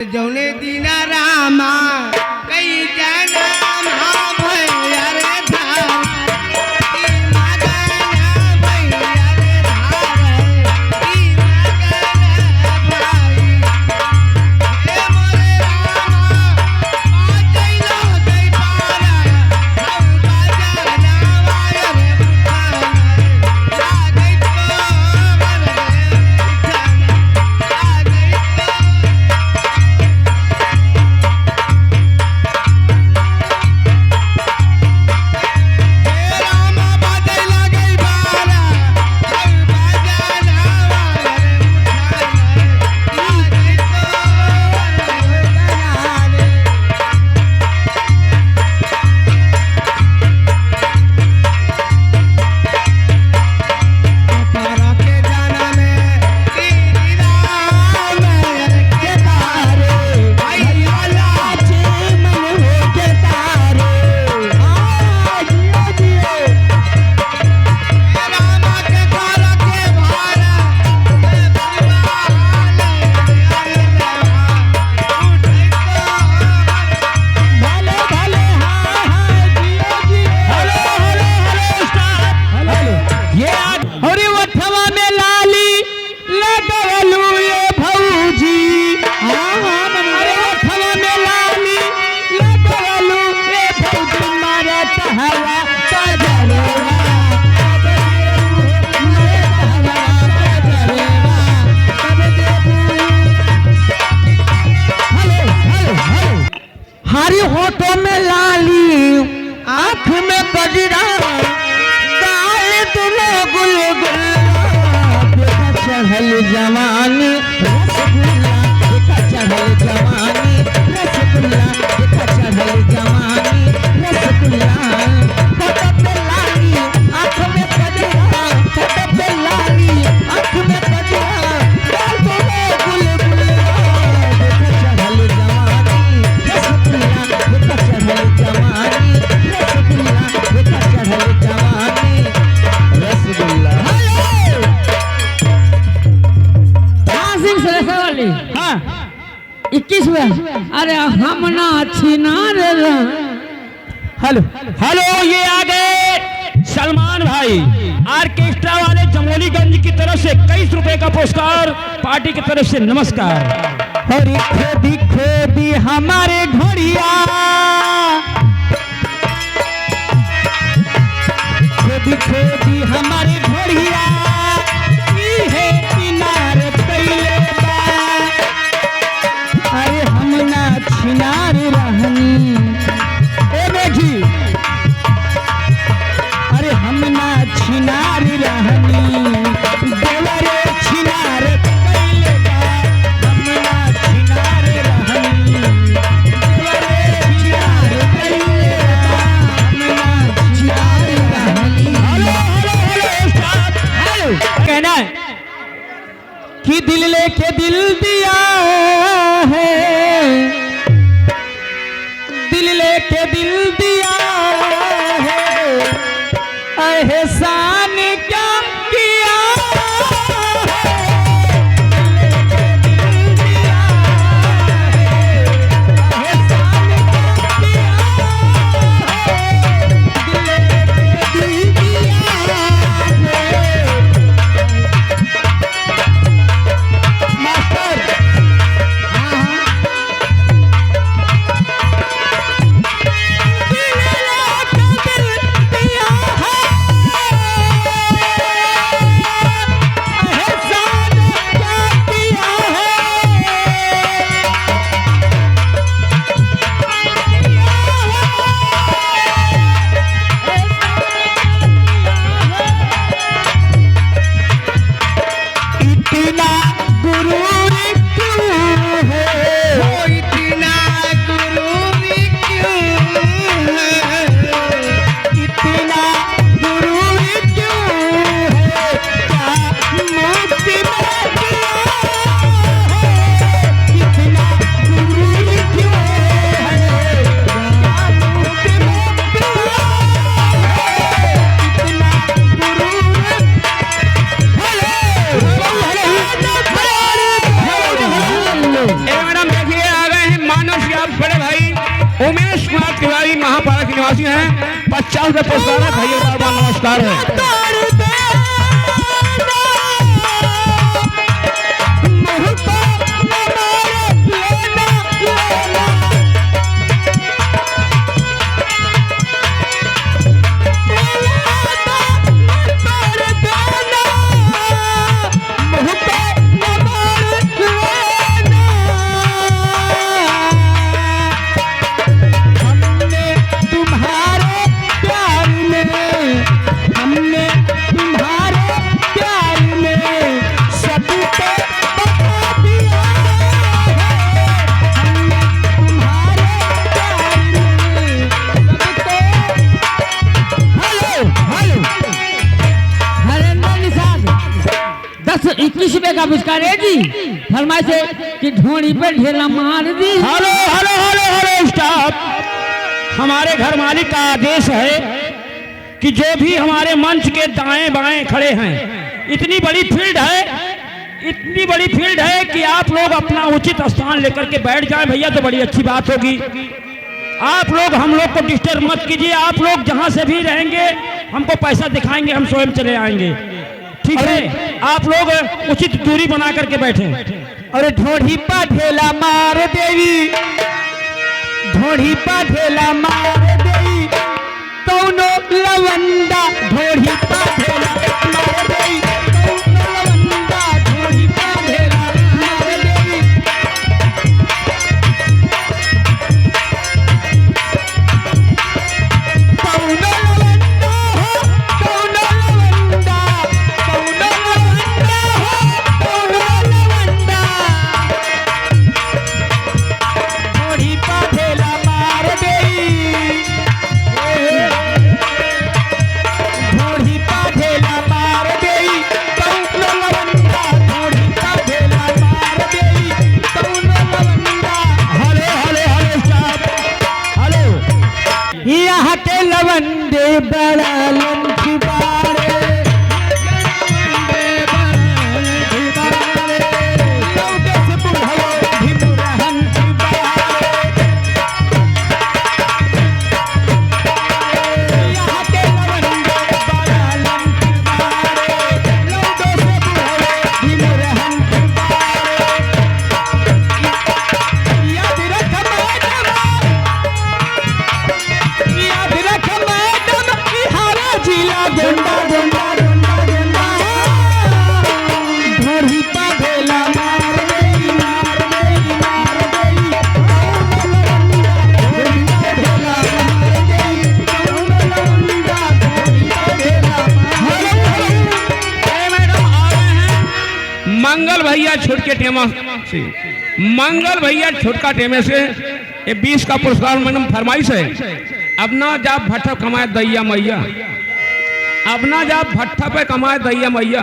जौने दीना रामा कई जनम भैया रे धार ई मगन भैया रे धार ई मगन भाई हे मोरे रामा पाचैलो गई पारा हम बजना वाय रे उठान ला गई तो वर रे उठान ला गई तो हरी होठों में लाली आँख में कजरा गाल दुनो गुलगुला देखा चढ़ल जवानी रसगुल्ला देखा चढ़ल जवानी रसगुल्ला देखा चढ़ल जवानी रसगुल्ला होठों पे लाली आँख में कजरा होठों पे लाली आँख में कजरा गाल दुनो गुलगुला देखा चढ़ल जवानी रसगुल्ला देखा चढ़ल जवानी रसगुल्ला देखा चढ़ल जवानी रसगुल्ला। सिंह सरेसा वाली हाँ 21वें अरे हम ना छीना रे हेलो हेलो, ये आ गए सलमान भाई ऑर्केस्ट्रा वाले जमोलीगंज की तरफ से 21 रुपए का पुरस्कार पार्टी की तरफ से नमस्कार। हरी खोदी खोदी हमारे ढोड़िया खोदी खोदी हमारे ढोड़िया ई है किनार कैले बा अरे हम ना छिनार रहनी ए बेटी अरे हम ना छिनार रहनी देवरे छिनार कैले बा हम ना छिनार रहनी देवरे छिनार कैले बा हम ना छिनार रहनी। Hello start. हेलो कहना है कि दिल लेके दिल दिया है दिल लेके दिल दिया है एहसान क्या किया है दिल लेके दिल दिया है एहसान क्या किया है दिल लेके दिल दिया है मास्टर साहब बड़े भाई उमेश कुमार तिवारी महापारा के निवासी हैं, 50 रुपये पुरस्कार है। भैया बार बार नमस्कार है। हरेंद्र निषाद 10-21 रुपए का पुरस्कार है जी। फरमाइश है कि ढोड़ी पे ढेला मार दी। Hello hello hello hello staff, हमारे घर मालिक का आदेश है कि जो भी हमारे मंच के दाएं बाएं खड़े हैं, इतनी बड़ी फील्ड है कि आप लोग अपना उचित स्थान लेकर के बैठ जाएं भैया, तो बड़ी अच्छी बात होगी। आप लोग हम लोग को डिस्टर्ब मत कीजिए। आप लोग जहां से भी रहेंगे हमको पैसा दिखाएंगे, हम स्वयं चले आएंगे, ठीक है? आप लोग उचित दूरी बना करके बैठे। अरे ढोढ़ी पा ढेला मार देवी, ढोढ़ी पा ढेला मार देवी, कौनो लवंदा ढोढ़ी पा ढेला मार देवी, कौनो लवंदा ढोढ़ी पा ढेला मार देवी। कौनो लवंदा हो, कौनो लवंदा, कौनो लवंदा हो, कौनो लवंदा, ढोढ़ी पा ढेला मार देवी, ढोढ़ी पा ढेला मार देवी, कौनो लवंदा, ढोढ़ी पा ढेला मार देवी, कौनो लवंदा। Hello hello hello staff, hello. यहाँ के लवंदे बड़ा लंच बारे, लौटे से बुढ़ाओ भी मुरहन बारे। यहाँ के लवंदे बड़ा लंच बारे, लौटे से बुढ़ाओ भी मुरहन बारे। याद रख मैडम, याद रख मैडम, बिहार जिला गोंडा गोंडा गोंडा गोंडा, ढोढ़ी पा ढेला मार देई, मार देई, मार देई, ढोढ़ी पा ढेला मार देई, कौनो लवंदा, ढोढ़ी पा ढेला मार देई। मैडम आ रहे हैं मंगल भैया छुटके टेमा से, मंगल भैया छुटका टेमे से ये 20 का पुरस्कार मैडम फरमाइश है। अब ना जा भट्ठा कमाए दैया मैया, अब ना जा भट्ठा पे कमाए दैया मैया।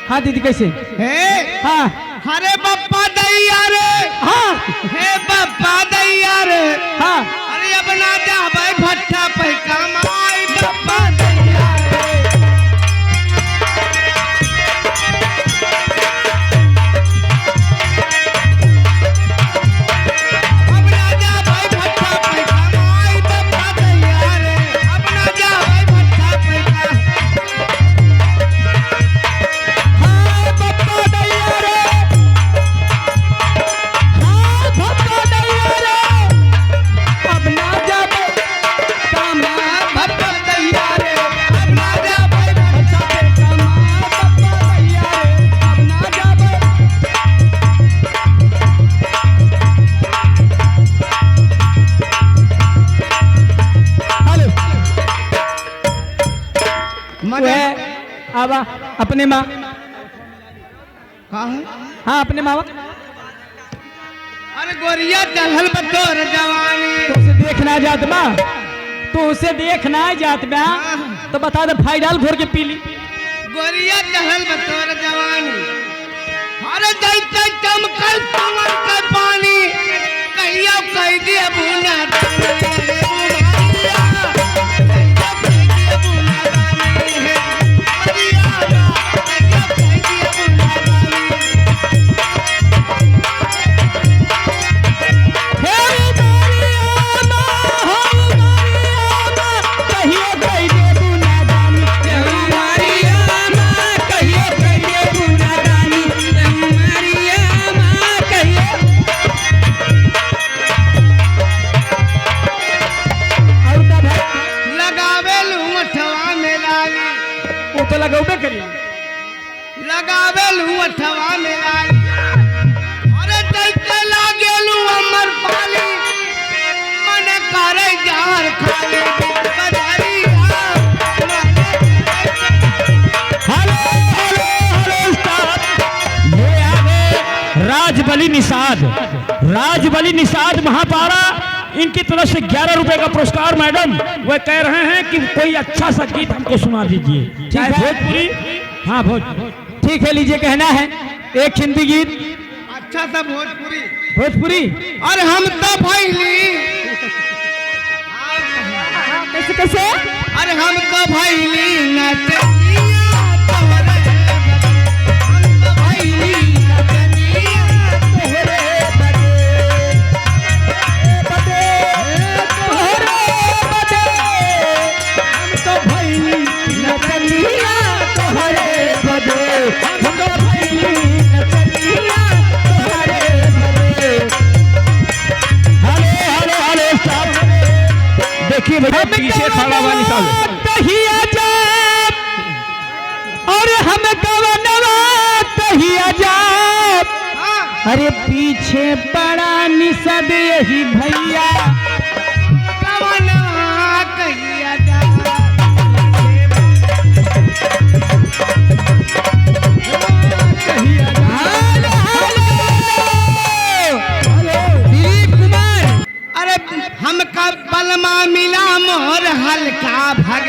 हाँ दीदी कैसे? हे हाँ अरे बप्पा दैया रे, हाँ हे बप्पा दैया रे, हाँ। अरे अब ना जा भाई भट्ठा पे कमाई बप्पा दैया रे। अब ना जा भाई भट्ठा पे कमाई बप्पा दैया रे, अब ना जा भाई भट्ठा पे हाँ बप्पा दैया रे, हाँ बप्पा दैया रे, अब ना जब कमा बप्पा दैया रे, अब ना जा भाई बच्चा पे कमा बप्पा दैया रे, अब ना जब। हेलो मगर वह अब अपने माँ, कहाँ है? हाँ अपने माँ अरे गोरिया चढ़ल बतौर जवानी, तो उसे देखना जात बा, तो उसे देखना जात बा, तो बता दे भाई डाल घोर के पी ली। गोरिया चढ़ल बतौर जवानी, अरे जैसे चमकल पवन का पानी, कहिया कह दिया बुना दानी है बुमारिया, कहिया कह दिया बुना दानी है बुमारिया, कहिया कह दिया बुना दानी। अथवा मिलाई अरे दैते लागेलू अमर पाली मन करे जार खाली बधारिया हेलो हेलो हेलो उस्ताद, ये आ गए राजबली निषाद महापारा। इनकी तरफ से 11 रुपए का पुरस्कार। मैडम वह कह रहे हैं कि कोई अच्छा सा गीत हमको सुना दीजिए, चाहे भोजपुरी। हाँ ठीक है, लीजिए, कहना है एक हिंदी गीत। अच्छा सा भोजपुरी भोजपुरी अरे हम तो भैली कैसे कैसे? अरे हम तो भैली नचनिया तोहरे हम तो भैली नचनिया तोहरे हम तो भैली नचनिया तोहरे बदे, हम तो भैली नचनिया तोहरे बदे। हेलो हेलो हेलो उस्ताद, देखिए भैया पीछे खड़ा हुआ निकाल। तहिया जाप और हम गवनवा तहिया जाप, अरे पीछे बड़ा निषद यही भैया कवना कहिया जा अरे हमका बलमा मिला मोर हल्का भग